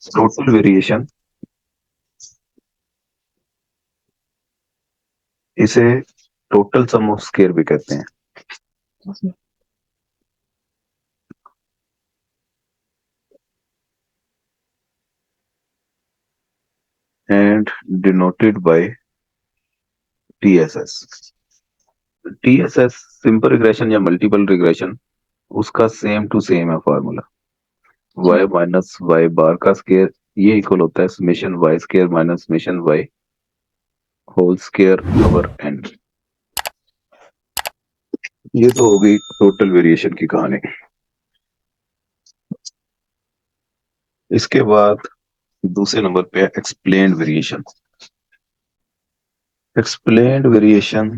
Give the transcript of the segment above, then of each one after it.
Total variation, इसे total sum of square भी कहते हैं। And denoted by TSS। TSS simple regression या मल्टीपल रिग्रेशन, उसका सेम टू सेम है formula. y minus Y bar का स्केयर ये इक्वल होता है summation y square minus summation y whole square over n। ये तो हो गई टोटल वेरिएशन की कहानी। इसके बाद दूसरे नंबर पे है explained variation. Explained variation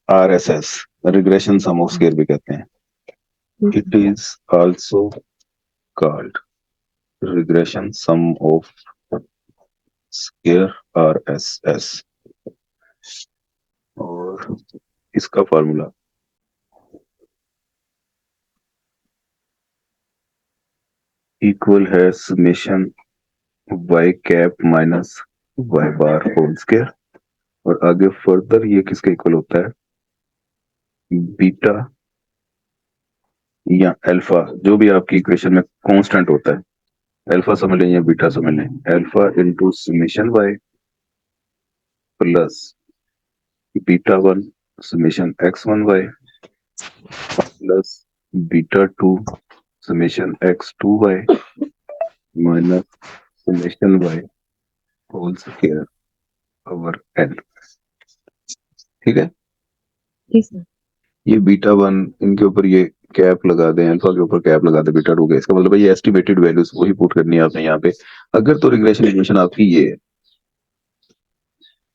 RSS regression sum of square भी कहते हैं। It is also called regression sum of square RSS। और इसका फॉर्मूला इक्वल है summation y cap minus y bar whole square. और आगे फर्दर ये किसके इक्वल होता है, बीटा या अल्फा, जो भी आपकी इक्वेशन में कांस्टेंट होता है, अल्फा समझ लें या बीटा समझ लें, alpha into summation y plus beta 1 summation x1y plus beta 2 summation x2y minus summation y whole square over n। ठीक है, ये बीटा 1 इनके ऊपर ये कैप लगा दें, अल्फा के ऊपर कैप लगा दें बीटा 2 के, इसका मतलब है ये एस्टिमेटेड वैल्यूज वही पुट करनी है आपने यहाँ पे। अगर तो रिग्रेशन इक्वेशन आपकी ये है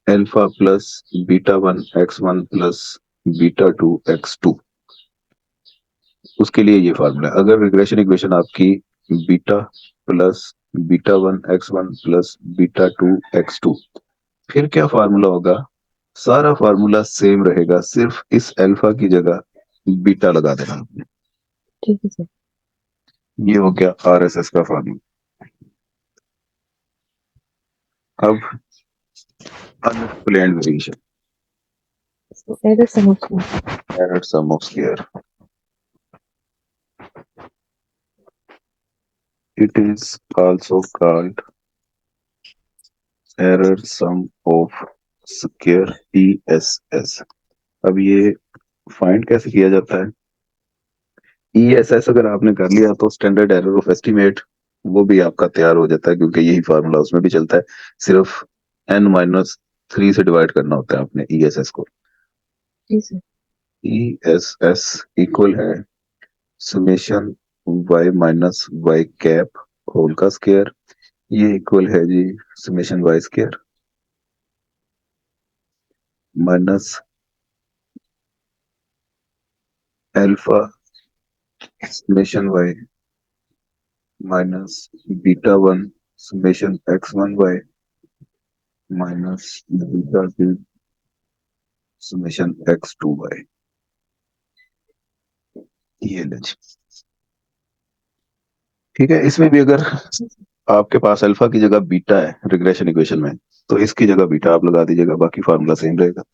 alpha plus beta 1 x1 plus beta 2 x2, उसके लिए ये फार्मूला है। अगर रिग्रेशन इक्वेशन आपकी beta plus beta 1 x1 plus beta 2 x2, फिर क्या फार्मूला होगा, सारा फार्मूला सेम रहेगा, सिर्फ इस अल्फा की जगह बीटा लगा देना आपने। ठीक है सर। ये हो गया RSS का फार्मूला। अब unexplained variation, error sum of square, it is also called error sum of square ESS। अब ये फाइंड कैसे किया जाता है, ESS अगर आपने कर लिया तो स्टैंडर्ड एरर ऑफ एस्टिमेट वो भी आपका तैयार हो जाता है, क्योंकि यही फार्मूला उसमें भी चलता है। सिर्फ n-3 से डिवाइड करना होता है आपने ESS को। ESS इक्वल है summation y minus y cap whole का स्क्वायर, ये इक्वल है जी summation y square minus alpha summation y minus beta 1 summation x1y minus beta 2 summation x2y। ये ले, ठीक है। इसमें भी अगर आपके पास अल्फा की जगह बीटा है रिग्रेशन इक्वेशन में, तो इसकी जगह बीटा आप लगा दीजिएगा, बाकी फार्मूला सेम रहेगा।